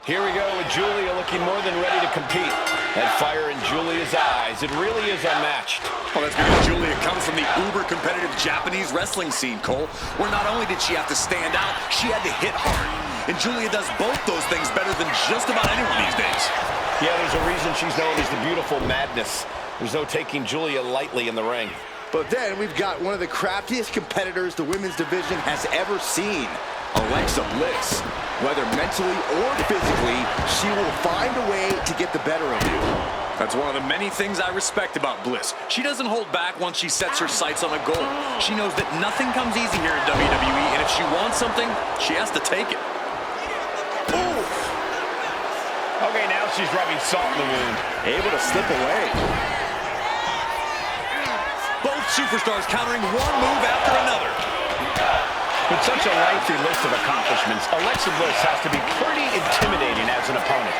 Here we go with Julia looking more than ready to compete. That fire in Julia's eyes, it really is unmatched. Well, that's because Julia comes from the uber-competitive Japanese wrestling scene, Cole, where not only did she have to stand out, she had to hit hard. And Julia does both those things better than just about anyone these days. Yeah, there's a reason she's known as the Beautiful Madness. There's no taking Julia lightly in the ring. But then we've got one of the craftiest competitors the women's division has ever seen. Alexa Bliss. Whether mentally or physically, she will find a way to get the better of you. That's one of the many things I respect about Bliss. She doesn't hold back once she sets her sights on a goal. She knows that nothing comes easy here in WWE, and if she wants something, she has to take it. Ooh. Okay, now she's rubbing salt in the wound. Able to slip away. Both superstars countering one move after another. With such a lengthy list of accomplishments, Alexa Bliss has to be pretty intimidating as an opponent.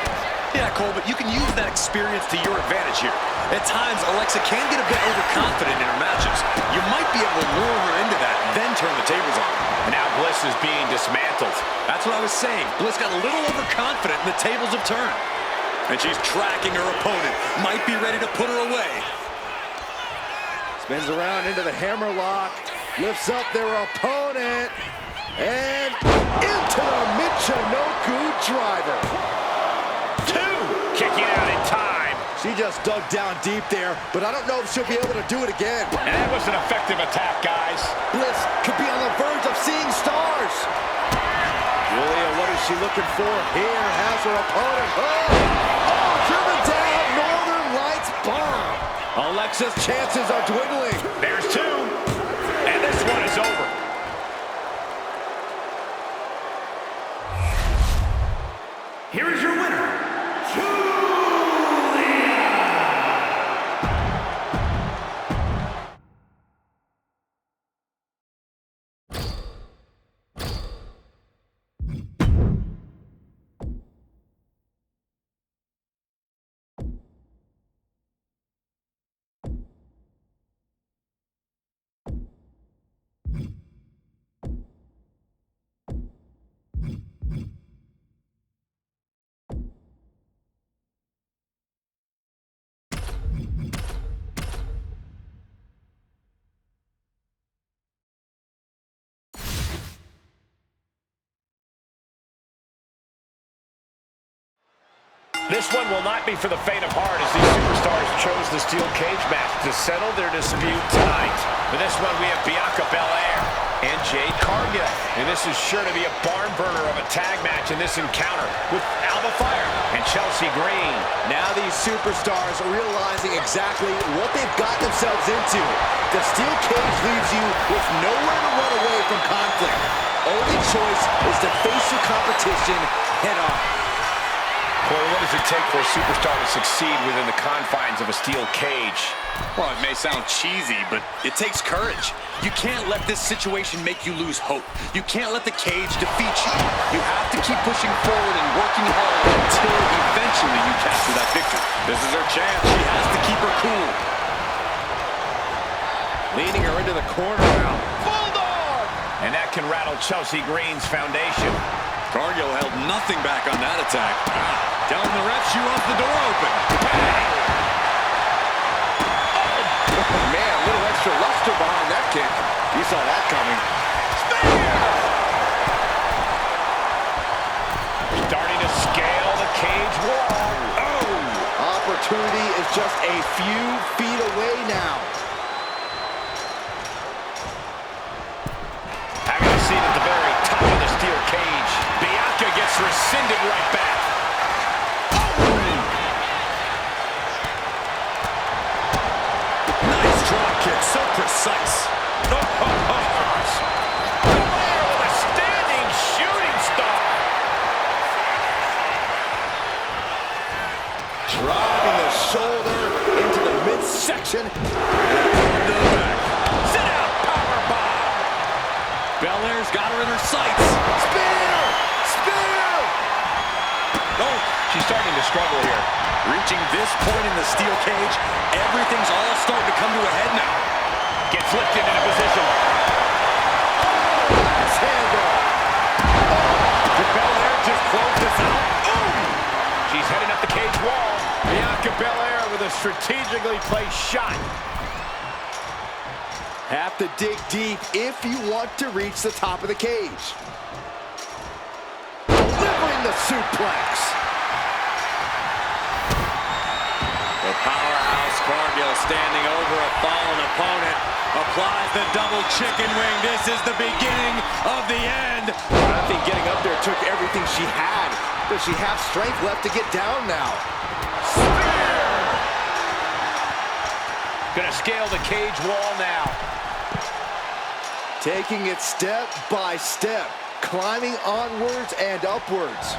Yeah, Cole, but you can use that experience to your advantage here. At times, Alexa can get a bit overconfident in her matches. You might be able to lure her into that, then turn the tables on her. And now Bliss is being dismantled. That's what I was saying. Bliss got a little overconfident and the tables have turned. And she's tracking her opponent. Might be ready to put her away. Spins around into the hammerlock. Lifts up their opponent. And into the Michinoku driver. Kicking out in time. She just dug down deep there, but I don't know if she'll be able to do it again. And that was an effective attack, guys. Bliss could be on the verge of seeing stars. Julia, what is she looking for here? Has her opponent. Oh, driven down, Northern Lights bomb. Alexa's chances are dwindling. There's two. And this one is over. Here is your winner, Julia! This one will not be for the faint of heart as these superstars chose the steel cage match to settle their dispute tonight. For this one, we have Bianca Belair and Jade Cargill. And this is sure to be a barn burner of a tag match in this encounter with Alba Fire and Chelsea Green. Now these superstars are realizing exactly what they've got themselves into. The steel cage leaves you with nowhere to run away from conflict. Only choice is to face your competition head on. Corey, what does it take for a superstar to succeed within the confines of a steel cage? Well, it may sound cheesy, but it takes courage. You can't let this situation make you lose hope. You can't let the cage defeat you. You have to keep pushing forward and working hard until eventually you capture that victory. This is her chance. She has to keep her cool. Leading her into the corner now. Bulldog! And that can rattle Chelsea Green's foundation. Cargill held nothing back on that attack. Telling the ref she wants the door open. Oh, man, a little extra luster behind that kick. You saw that coming. Starting to scale the cage wall. Oh! Opportunity is just a few feet away now. Having a seat at the very top of the steel cage. Bianca gets rescinded right back. Nice drop kick, so precise. A standing shooting star. Driving the shoulder into the midsection. To the back. Sit out, powerbomb. Belair's got her in her sights. Spear! Spear! Oh, She's starting to struggle here. reaching this point in the steel cage, everything's all starting to come to a head now. Gets lifted into position. His hand up. Did Belair just close this out? Ooh! Belair with a strategically placed shot. Have to dig deep if you want to reach the top of the cage. Delivering the suplex. The powerhouse Cargill standing over a fallen opponent. Applies the double chicken wing. This is the beginning of the end. I think getting up there took everything she had. Does she have strength left to get down now? Spear! Gonna scale the cage wall now. Taking it step by step, climbing onwards and upwards.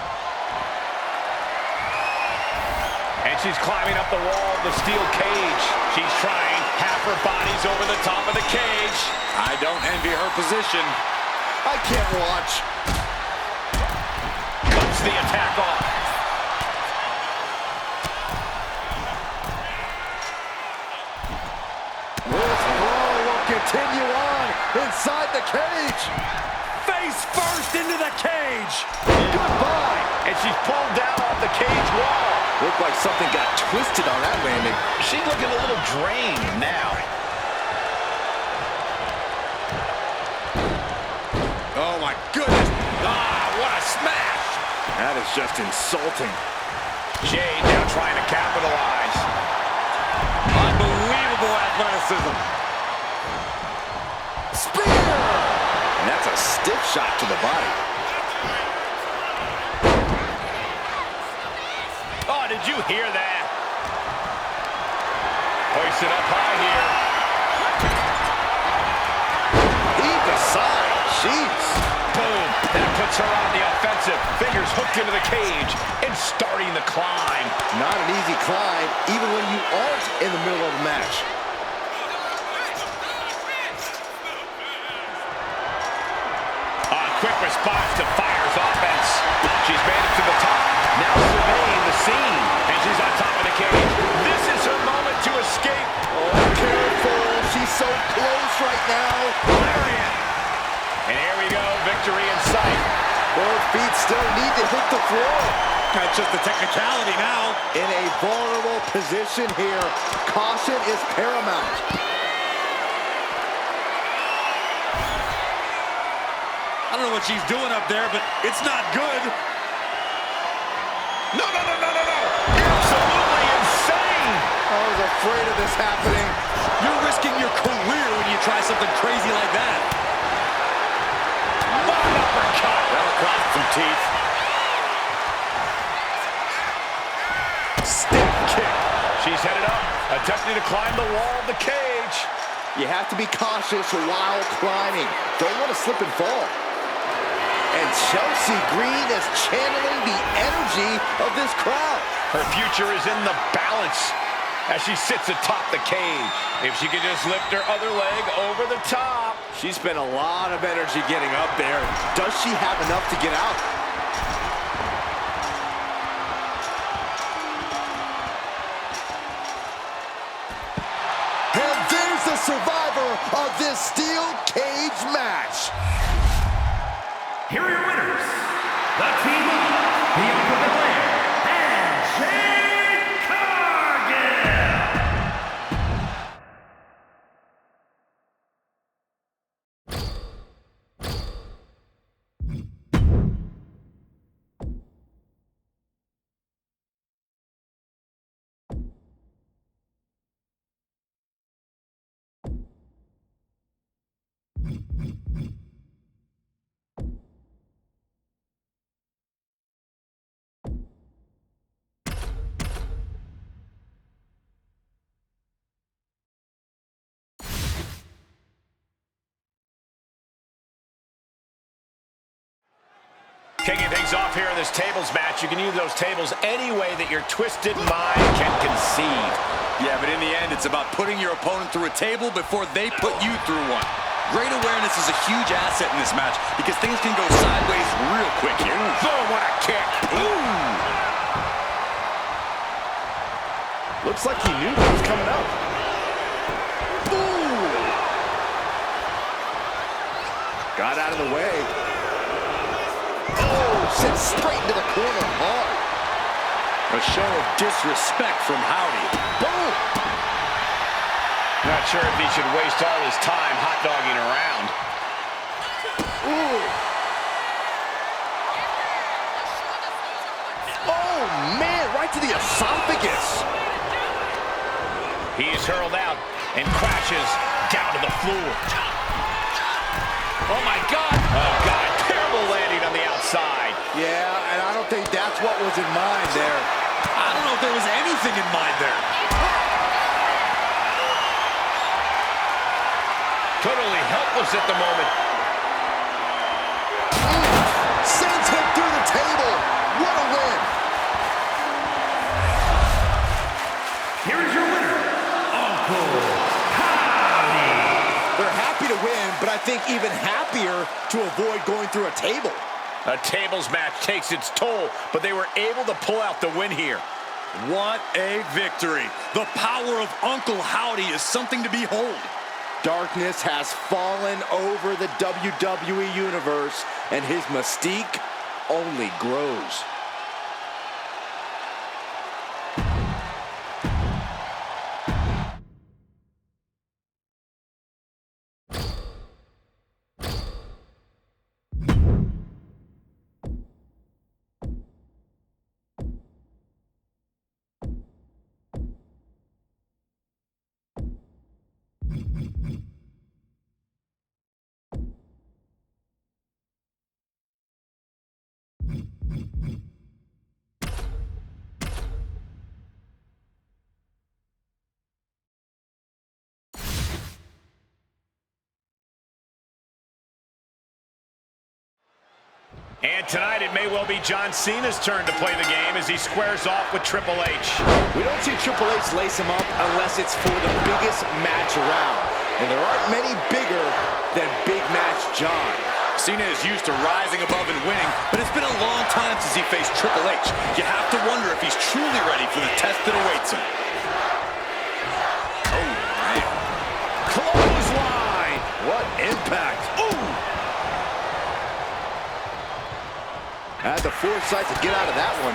And she's climbing up the wall of the steel cage. She's trying. Half her body's over the top of the cage. I don't envy her position. I can't watch. Cuts the attack off. This brawl will continue on inside the cage. Face first into the cage. Goodbye. And she's pulled down off the cage wall. Looked like something got twisted on that landing. She's looking a little drained now. Oh my goodness. Ah, what a smash. That is just insulting. Jade now trying to capitalize. Unbelievable athleticism. Spear! And that's a stiff shot to the body. Oh, did you hear that? Hoisted up high here. Heave aside. Jeez. Boom. That puts her on the offensive. Fingers hooked into the cage and starting the climb. Not an easy climb, even when you aren't in the middle of the match. Quick response to Fire's offense. She's made it to the top. Now surveying the scene. And she's on top of the cage. This is her moment to escape. Oh, careful. She's so close right now. Lariat. And here we go. Victory in sight. Both feet still need to hit the floor. That's just a technicality now. In a vulnerable position here. Caution is paramount. I don't know what she's doing up there, but it's not good. No. Absolutely insane. I was afraid of this happening. You're risking your career when you try something crazy like that. Bottom uppercut. That'll cost some teeth. Stiff kick. She's headed up, attempting to climb the wall of the cage. You have to be cautious while climbing. Don't want to slip and fall. And Chelsea Green is channeling the energy of this crowd. Her future is in the balance as she sits atop the cage. If she could just lift her other leg over the top. She spent a lot of energy getting up there. Does she have enough to get out? And there's the survivor of this steel cage match. Here are your winners, the team of Bianca Belair and Jade Cargill. Kicking things off here in this tables match. You can use those tables any way that your twisted mind can conceive. Yeah, but in the end, it's about putting your opponent through a table before they put you through one. Great awareness is a huge asset in this match because things can go sideways real quick here. Boom, what a kick. Ooh. Looks like he knew what was coming up. Ooh. Got out of the way. Oh, sent straight into the corner hard. A show of disrespect from Howdy. Boom! Not sure if he should waste all his time hot-dogging around. Ooh. Oh, man, right to the esophagus. He is hurled out and crashes down to the floor. Oh, my God. Oh, God. Terrible landing on the outside. Yeah, and I don't think that's what was in mind there. I don't know if there was anything in mind there. Totally helpless at the moment. Sends him through the table. What a win. Here is your winner, Uncle Howdy. They're happy to win, but I think even happier to avoid going through a table. A tables match takes its toll, but they were able to pull out the win here. What a victory. The power of Uncle Howdy is something to behold. Darkness has fallen over the WWE Universe, and his mystique only grows. And tonight it may well be John Cena's turn to play the game as he squares off with Triple H. We don't see Triple H lace him up unless it's for the biggest match around. And there aren't many bigger than Big Match John. Cena is used to rising above and winning, but it's been a long time since he faced Triple H. You have to wonder if he's truly ready for the test that awaits him. Oh, man. Clothesline! What impact. Ooh! Had the foresight to get out of that one.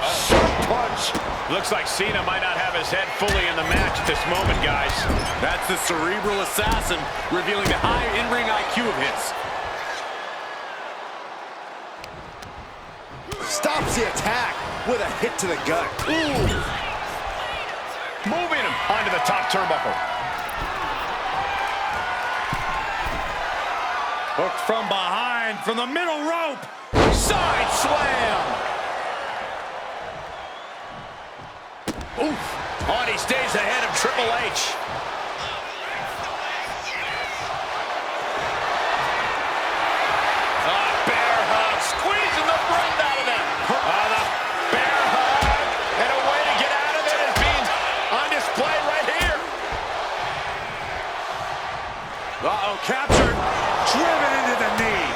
Sharp punch. Looks like Cena might not have his head fully in the match at this moment, guys. That's the cerebral assassin revealing the high in-ring IQ of his. Stops the attack with a hit to the gut. Ooh. Moving him onto the top turnbuckle. Hooked from behind, from the middle rope. Side slam! Oof! On he stays ahead of Triple H. Bear hug, squeezing the breath out of them. The bear hug, and a way to get out of it is being on display right here. Uh-oh, captured, driven into the knee.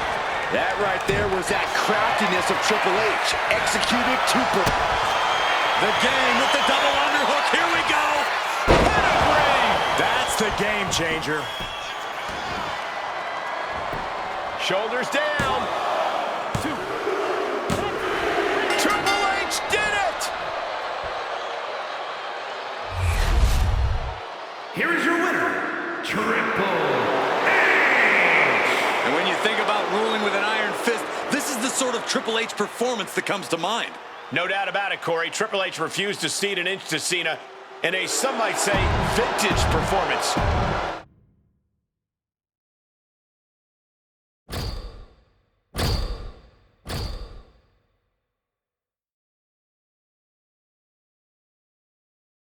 That right there was that craftiness of Triple H, executed to The game with the double underhook. Here we go. Pedigree. That's the game changer. Shoulders down. Triple H did it! Here is your winner, Triple H. And when you think about ruling with an iron fist, this is the sort of Triple H performance that comes to mind. No doubt about it, Corey. Triple H refused to cede an inch to Cena in a, some might say, vintage performance.